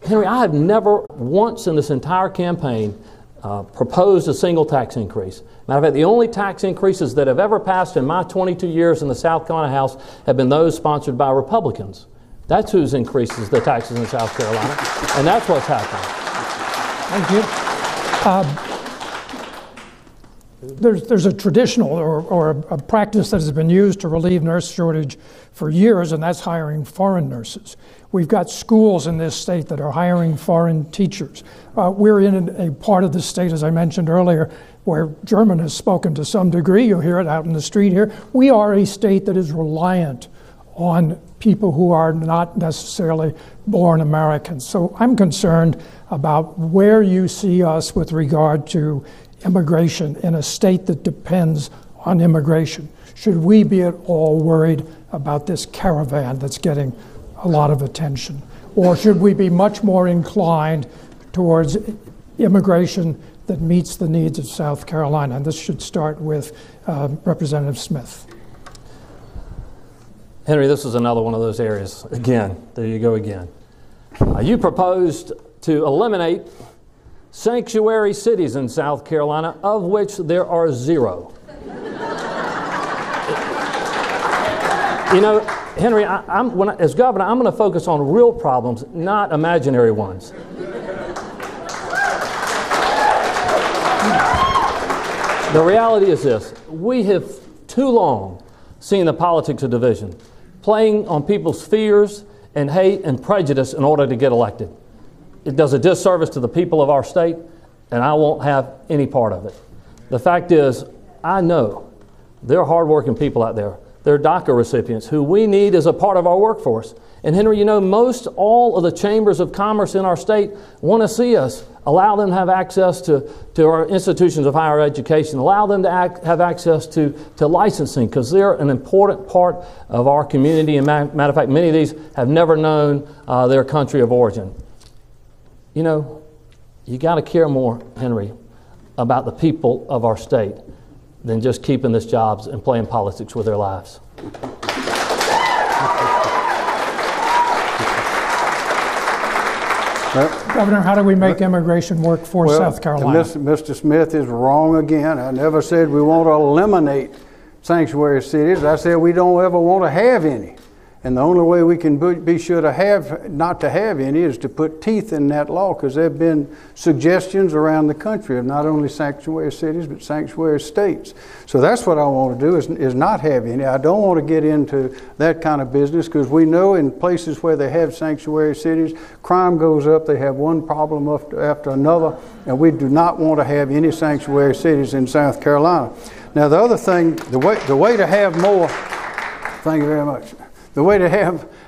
E: Henry, I have never once in this entire campaign proposed a single tax increase. Matter of fact, the only tax increases that have ever passed in my 22 years in the South Carolina House have been those sponsored by Republicans. That's who increases the taxes in South Carolina, and that's what's happening.
C: Thank you. There's a traditional or a practice that has been used to relieve nurse shortage for years, and that's hiring foreign nurses. We've got schools in this state that are hiring foreign teachers. We're in a part of the state, as I mentioned earlier, where German has spoken to some degree. You'll hear it out in the street here. We are a state that is reliant on people who are not necessarily born Americans. So I'm concerned about where you see us with regard to immigration in a state that depends on immigration. Should we be at all worried about this caravan that's getting a lot of attention? Or should we be much more inclined towards immigration that meets the needs of South Carolina? And this should start with Representative Smith.
E: Henry, this is another one of those areas. Again, there you go again. You proposed to eliminate sanctuary cities in South Carolina, of which there are 0. You know, Henry, as governor, I'm going to focus on real problems, not imaginary ones. The reality is this: we have too long seen the politics of division, playing on people's fears and hate and prejudice in order to get elected. It does a disservice to the people of our state, and I won't have any part of it. The fact is, I know there are hardworking people out there. There are DACA recipients who we need as a part of our workforce. And Henry, you know, most all of the chambers of commerce in our state want to see us allow them to have access to our institutions of higher education, allow them to have access to licensing, because they're an important part of our community. And matter of fact, many of these have never known their country of origin. You know, you got to care more, Henry, about the people of our state than just keeping this jobs and playing politics with their lives.
C: Governor, how do we make immigration work for South Carolina?
D: Mr. Smith is wrong again. I never said we want to eliminate sanctuary cities. I said we don't ever want to have any. And the only way we can be sure to not to have any is to put teeth in that law, because there have been suggestions around the country of not only sanctuary cities, but sanctuary states. So that's what I want to do, is not have any. I don't want to get into that kind of business, because we know in places where they have sanctuary cities, crime goes up, they have one problem after another, and we do not want to have any sanctuary cities in South Carolina. Now the other thing, the way to have more, thank you very much. The way to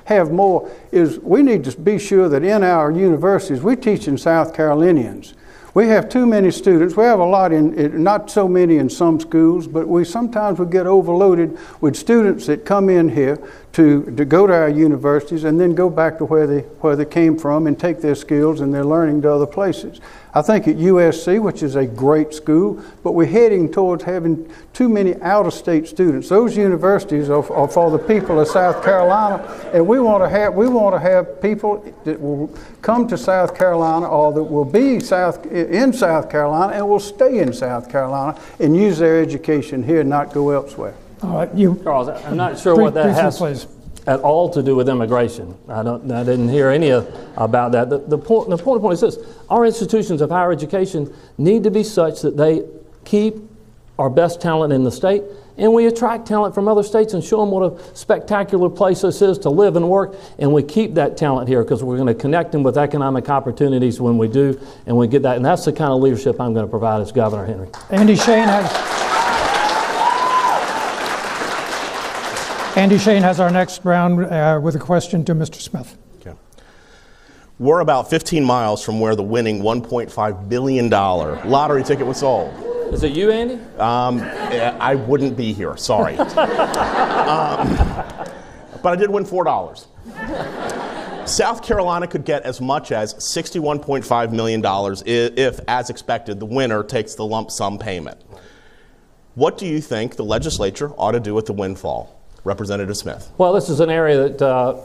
D: have more is we need to be sure that in our universities we're teaching South Carolinians. We have too many students. We have a lot not so many in some schools, but we sometimes get overloaded with students that come in here to go to our universities and then go back to where they came from and take their skills and their learning to other places. I think at USC, which is a great school, but we're heading towards having too many out-of-state students. Those universities are for the people of South Carolina, and we want to have people that will come to South Carolina or that will be in South Carolina and will stay in South Carolina and use their education here and not go elsewhere.
C: All right,
E: Charles, I'm not sure what that has at all to do with immigration. I didn't hear any about that. The point is this: our institutions of higher education need to be such that they keep our best talent in the state, and we attract talent from other states and show them what a spectacular place this is to live and work, and we keep that talent here because we're going to connect them with economic opportunities when we do, and we get that, and that's the kind of leadership I'm going to provide as Governor, Henry.
C: Andy Shane has our next round with a question to Mr. Smith.
F: Okay. We're about 15 miles from where the winning $1.5 billion lottery ticket was sold.
E: Is it you, Andy?
F: I wouldn't be here, sorry. But I did win $4. South Carolina could get as much as $61.5 million if, as expected, the winner takes the lump sum payment. What do you think the legislature ought to do with the windfall? Representative Smith.
E: Well, this is an area that,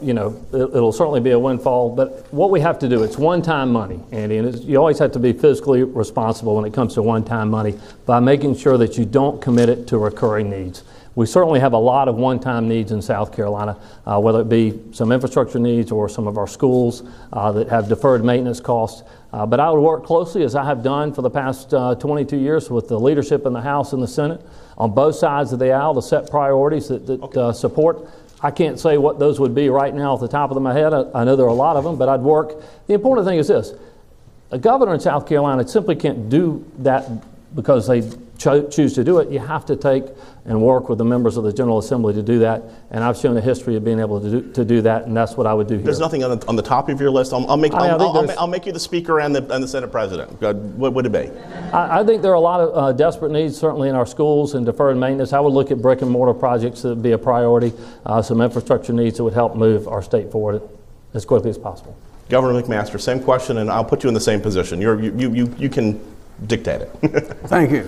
E: it'll certainly be a windfall, but what we have to do, it's one-time money, Andy, and you always have to be fiscally responsible when it comes to one-time money by making sure that you don't commit it to recurring needs. We certainly have a lot of one-time needs in South Carolina, whether it be some infrastructure needs or some of our schools that have deferred maintenance costs. But I would work closely, as I have done for the past 22 years, with the leadership in the House and the Senate on both sides of the aisle to set priorities that support. I can't say what those would be right now off the top of my head. I know there are a lot of them, but I'd work. The important thing is this. A governor in South Carolina simply can't do that because they choose to do it. You have to take and work with the members of the General Assembly to do that, and I've shown a history of being able to do that, and that's what I would do here.
F: There's nothing on the top of your list. I'll make you the Speaker and the Senate President. What would it be?
E: I think there are a lot of desperate needs, certainly in our schools and deferred maintenance. I would look at brick and mortar projects that would be a priority, some infrastructure needs that would help move our state forward as quickly as possible.
F: Governor McMaster, same question, and I'll put you in the same position. You can dictate it.
D: Thank you.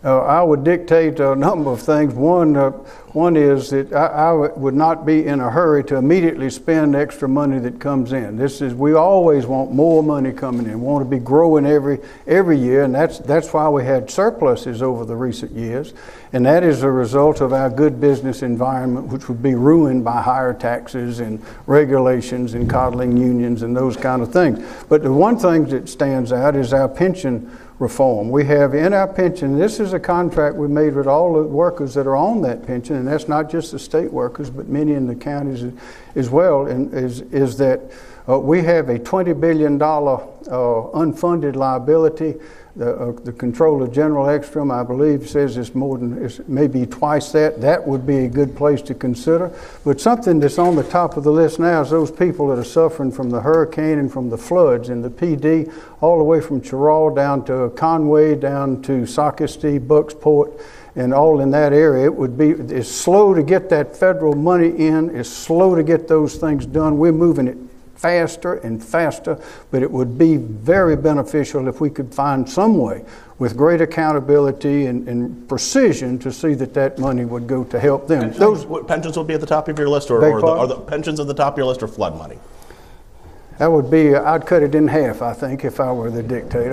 D: I would dictate a number of things. One is that I would not be in a hurry to immediately spend extra money that comes in. We always want more money coming in. We want to be growing every year, and that's why we had surpluses over the recent years. And that is a result of our good business environment, which would be ruined by higher taxes and regulations and coddling unions and those kind of things. But the one thing that stands out is our pension reform. We have in our pension, this is a contract we made with all the workers that are on that pension, and that's not just the state workers, but many in the counties as well, and is that we have a $20 billion unfunded liability. The Comptroller General Ekstrom, I believe, says it's maybe twice that. That would be a good place to consider. But something that's on the top of the list now is those people that are suffering from the hurricane and from the floods in the PD, all the way from Chirral down to Conway, down to Socastee, Bucksport, and all in that area. It's slow to get that federal money in. It's slow to get those things done. We're moving it faster and faster, but it would be very beneficial if we could find some way with great accountability and precision to see that money would go to help them.
F: Pensions would be at the top of your list, or are the pensions at the top of your list, or flood money?
D: That would be, I'd cut it in half, I think, if I were the dictator.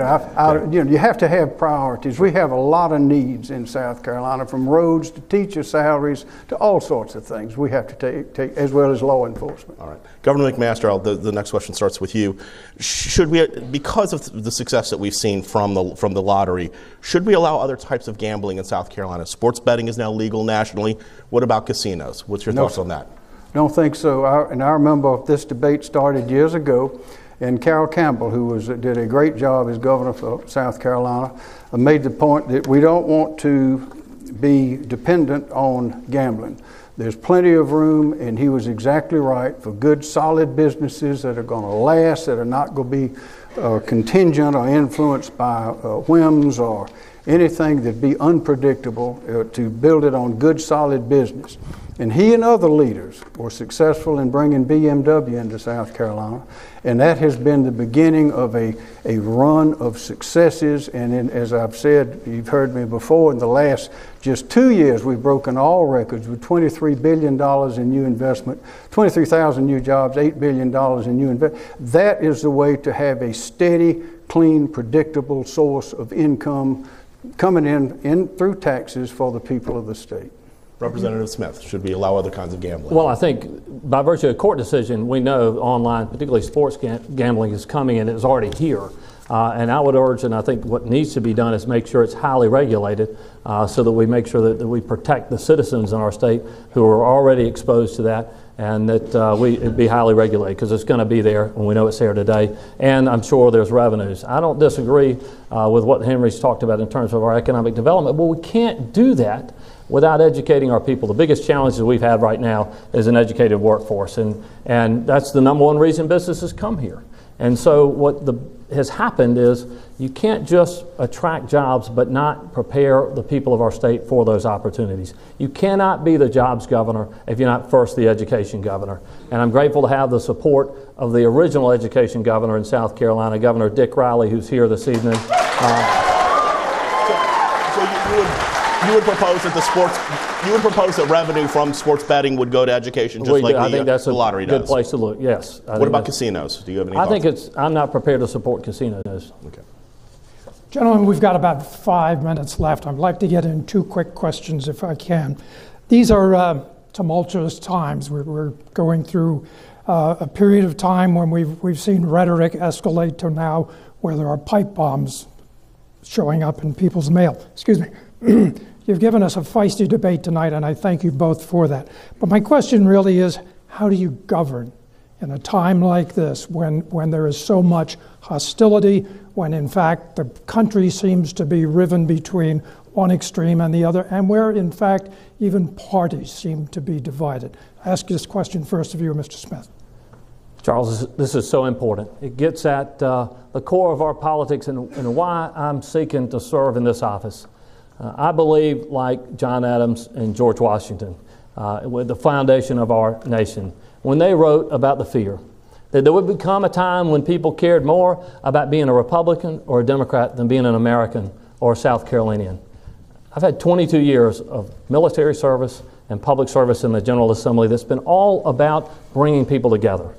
D: You have to have priorities. We have a lot of needs in South Carolina, from roads to teacher salaries to all sorts of things we have to take as well as law enforcement. All
F: right. Governor McMaster, the next question starts with you. Should we, because of the success that we've seen from the lottery, should we allow other types of gambling in South Carolina? Sports betting is now legal nationally. What about casinos? What's your thoughts on that?
D: Don't think so. I remember this debate started years ago, and Carroll Campbell, who did a great job as governor for South Carolina, made the point that we don't want to be dependent on gambling. There's plenty of room, and he was exactly right, for good, solid businesses that are going to last, that are not going to be contingent or influenced by whims or anything that'd be unpredictable, to build it on good, solid business. And he and other leaders were successful in bringing BMW into South Carolina, and that has been the beginning of a run of successes. And as I've said, you've heard me before, in the last just 2 years, we've broken all records with $23 billion in new investment, 23,000 new jobs, $8 billion in new investment. That is the way to have a steady, clean, predictable source of income coming in through taxes for the people of the state.
F: Representative Smith, should we allow other kinds of gambling?
E: Well, I think by virtue of a court decision, we know online, particularly sports gambling, is coming and is already here. And I would urge, and I think what needs to be done is make sure it's highly regulated so that we make sure that we protect the citizens in our state who are already exposed to that, and that it be highly regulated, because it's going to be there, and we know it's there today. And I'm sure there's revenues. I don't disagree with what Henry's talked about in terms of our economic development, but we can't do that without educating our people. The biggest challenge that we've had right now is an educated workforce, and that's the number one reason businesses come here. And so what has happened is you can't just attract jobs but not prepare the people of our state for those opportunities. You cannot be the jobs governor if you're not first the education governor. And I'm grateful to have the support of the original education governor in South Carolina, Governor Dick Riley, who's here this evening.
F: You would propose that revenue from sports betting would go to education, just like
E: I think that's
F: the lottery does.
E: Good place to look. Yes.
F: What about casinos? Do you have any thoughts?
E: I think I'm not prepared to support casinos.
F: Okay.
C: Gentlemen, we've got about 5 minutes left. I'd like to get in 2 quick questions if I can. These are tumultuous times. We're going through a period of time when we've seen rhetoric escalate to now where there are pipe bombs showing up in people's mail. Excuse me. You've given us a feisty debate tonight, and I thank you both for that. But my question really is, how do you govern in a time like this when there is so much hostility, when in fact the country seems to be riven between one extreme and the other, and where in fact even parties seem to be divided? I ask this question first of you, Mr. Smith.
E: Charles, this is so important. It gets at the core of our politics and why I'm seeking to serve in this office. I believe, like John Adams and George Washington, with the foundation of our nation, when they wrote about the fear, that there would become a time when people cared more about being a Republican or a Democrat than being an American or a South Carolinian. I've had 22 years of military service and public service in the General Assembly that's been all about bringing people together.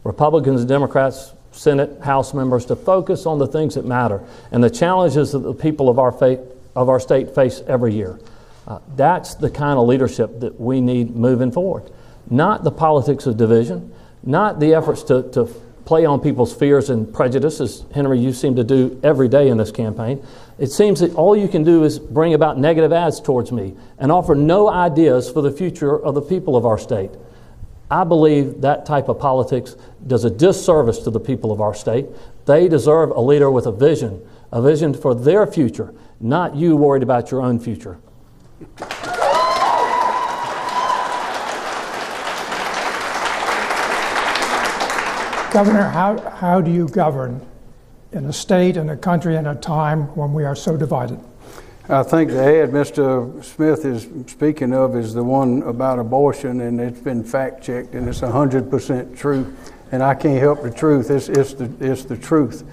E: Republicans and Democrats, Senate, House members, to focus on the things that matter and the challenges that the people of our state face every year. That's the kind of leadership that we need moving forward. Not the politics of division, not the efforts to play on people's fears and prejudices, Henry, you seem to do every day in this campaign. It seems that all you can do is bring about negative ads towards me and offer no ideas for the future of the people of our state. I believe that type of politics does a disservice to the people of our state. They deserve a leader with a vision for their future, not you worried about your own future.
C: Governor, how do you govern in a state, in a country, in a time when we are so divided?
D: I think the ad Mr. Smith is speaking of is the one about abortion, and it's been fact-checked, and it's 100% true. And I can't help the truth. It's the truth.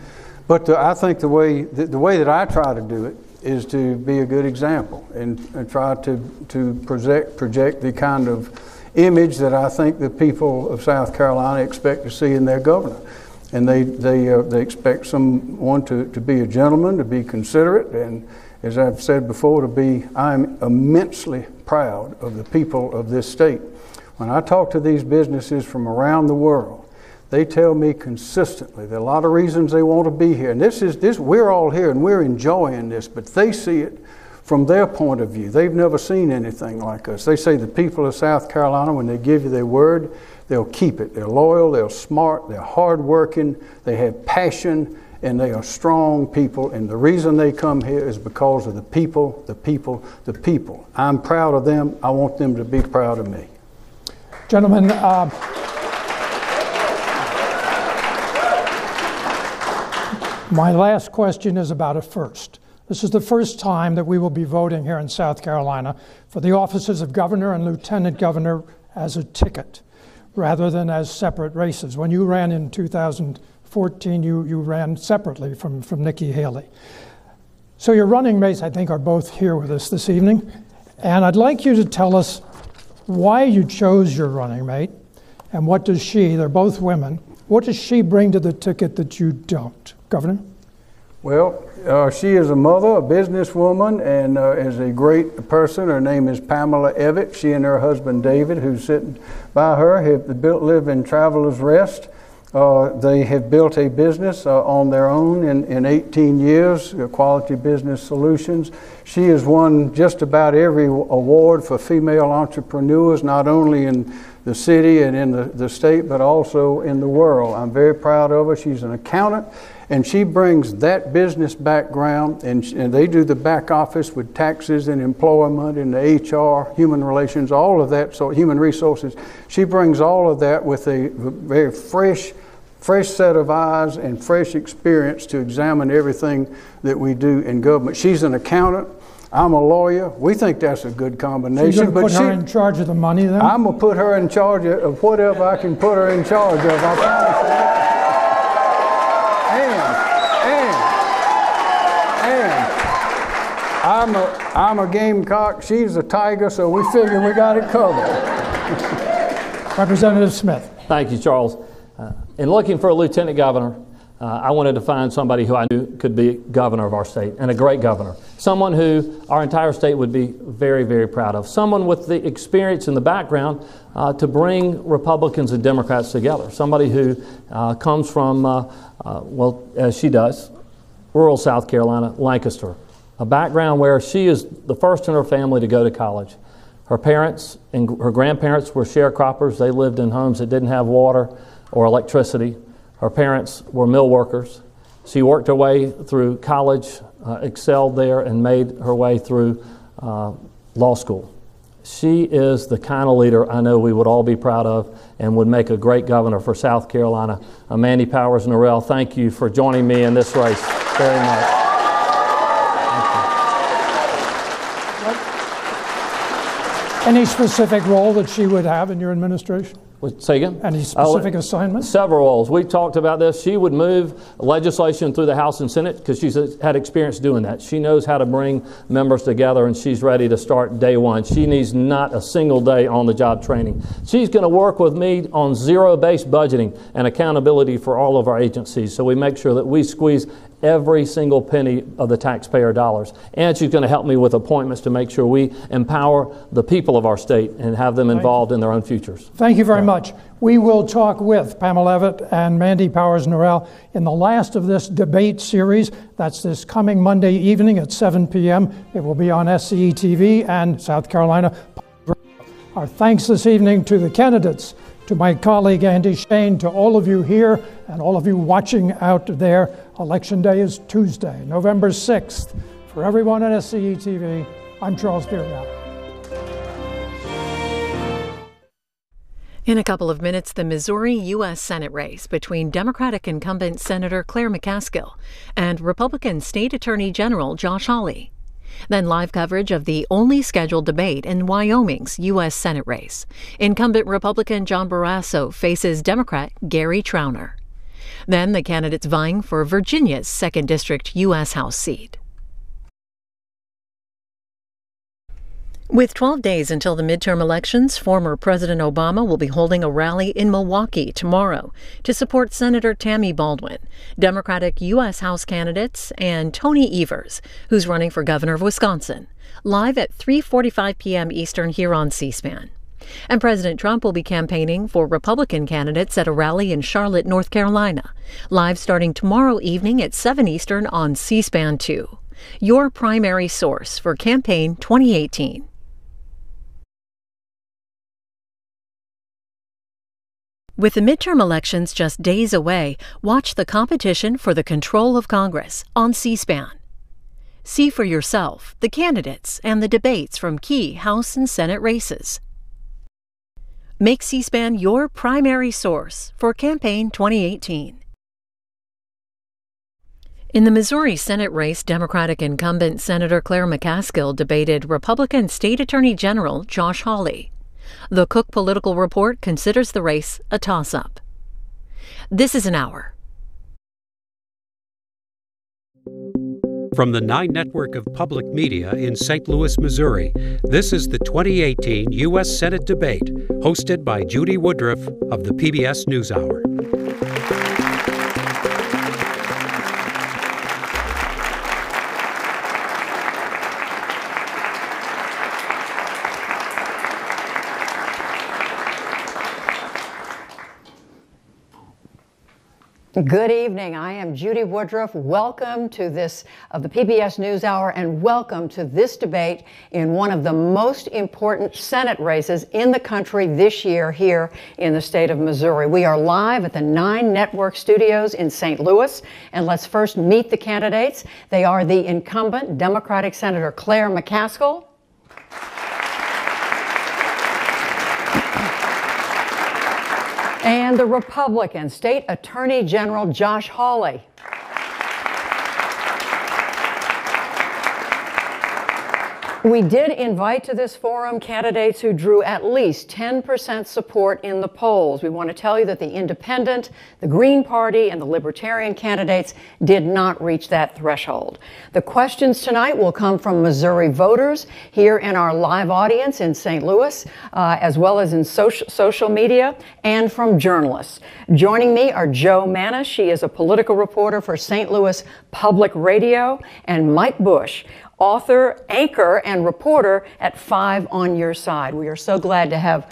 D: But I think the way that I try to do it is to be a good example and try to project the kind of image that I think the people of South Carolina expect to see in their governor. And they expect someone to be a gentleman, to be considerate, and as I've said before, I'm immensely proud of the people of this state. When I talk to these businesses from around the world, they tell me consistently there are a lot of reasons they want to be here. And we're all here and we're enjoying this, but they see it from their point of view. They've never seen anything like us. They say the people of South Carolina, when they give you their word, they'll keep it. They're loyal, they're smart, they're hardworking, they have passion, and they are strong people. And the reason they come here is because of the people, the people, the people. I'm proud of them. I want them to be proud of me.
C: My last question is about a first. This is the first time that we will be voting here in South Carolina for the offices of governor and lieutenant governor as a ticket, rather than as separate races. When you ran in 2014, you ran separately from Nikki Haley. So your running mates, I think, are both here with us this evening. And I'd like you to tell us why you chose your running mate, and what does she, they're both women, what does she bring to the ticket that you don't? Governor?
D: Well, she is a mother, a businesswoman, and is a great person. Her name is Pamela Evett. She and her husband David, who's sitting by her, live in Travelers Rest. They have built a business on their own in 18 years, Quality Business Solutions. She has won just about every award for female entrepreneurs, not only in the city and in the state, but also in the world. I'm very proud of her. She's an accountant, and she brings that business background, and they do the back office with taxes and employment and the HR, human relations, all of that, so human resources. She brings all of that with a very fresh set of eyes and fresh experience to examine everything that we do in government. She's an accountant. I'm a lawyer. We think that's a good combination.
C: So you're going to put her in charge of the money then?
D: I'm going to put her in charge of whatever I can put her in charge of. I promise you that. I'm a gamecock. She's a tiger, so we figure we got it covered.
C: Representative Smith.
E: Thank you, Charles. In looking for a lieutenant governor, I wanted to find somebody who I knew could be governor of our state, and a great governor. Someone who our entire state would be very, very proud of. Someone with the experience and the background to bring Republicans and Democrats together. Somebody who comes from, well, as she does, rural South Carolina, Lancaster. A background where she is the first in her family to go to college. Her parents and her grandparents were sharecroppers. They lived in homes that didn't have water or electricity. Her parents were mill workers. She worked her way through college, excelled there, and made her way through law school. She is the kind of leader I know we would all be proud of and would make a great governor for South Carolina. Mandy Powers Norrell, thank you for joining me in this race very much.
C: Any specific role that she would have in your administration?
E: Say again?
C: Any specific assignments?
E: Several roles. We talked about this. She would move legislation through the House and Senate because she's had experience doing that. She knows how to bring members together, and she's ready to start day one. She needs not a single day on the job training. She's going to work with me on zero-based budgeting and accountability for all of our agencies, so we make sure that we squeeze every single penny of the taxpayer dollars. And she's going to help me with appointments to make sure we empower the people of our state and have them involved in their own futures.
C: Thank you very much. We will talk with Pamela Evett and Mandy Powers Norrell in the last of this debate series. That's this coming Monday evening at 7 p.m. It will be on SCE TV and South Carolina. Our thanks this evening to the candidates, to my colleague Andy Shane, to all of you here and all of you watching out there. Election Day is Tuesday, November 6th. For everyone at SCE TV, I'm Charles Pierre.
A: In a couple of minutes, the Missouri U.S. Senate race between Democratic incumbent Senator Claire McCaskill and Republican State Attorney General Josh Hawley. Then live coverage of the only scheduled debate in Wyoming's U.S. Senate race. Incumbent Republican John Barrasso faces Democrat Gary Trauner. Then the candidates vying for Virginia's 2nd District U.S. House seat. With 12 days until the midterm elections, former President Obama will be holding a rally in Milwaukee tomorrow to support Senator Tammy Baldwin, Democratic U.S. House candidates, and Tony Evers, who's running for governor of Wisconsin, live at 3:45 p.m. Eastern here on C-SPAN. And President Trump will be campaigning for Republican candidates at a rally in Charlotte, North Carolina, live starting tomorrow evening at 7 Eastern on C-SPAN 2, your primary source for campaign 2018. With the midterm elections just days away, watch the competition for the control of Congress on C-SPAN. See for yourself the candidates and the debates from key House and Senate races. Make C-SPAN your primary source for campaign 2018. In the Missouri Senate race, Democratic incumbent Senator Claire McCaskill debated Republican State Attorney General Josh Hawley. The Cook Political Report considers the race a toss-up. This is an hour.
G: From the 9 Network of Public Media in St. Louis, Missouri, this is the 2018 U.S. Senate debate, hosted by Judy Woodruff of the PBS NewsHour.
H: Good evening. I am Judy Woodruff. Welcome to this of the PBS NewsHour, and welcome to this debate in one of the most important Senate races in the country this year here in the state of Missouri. We are live at the 9 Network studios in St. Louis, and let's first meet the candidates. They are the incumbent Democratic Senator Claire McCaskill, and the Republican State Attorney General Josh Hawley. We did invite to this forum candidates who drew at least 10% support in the polls. We want to tell you that the Independent, the Green Party, and the Libertarian candidates did not reach that threshold. The questions tonight will come from Missouri voters here in our live audience in St. Louis, as well as in social media, and from journalists. Joining me are Jo Mannies. She is a political reporter for St. Louis Public Radio, and Mike Bush, author, anchor, and reporter at 5 on Your Side. We are so glad to have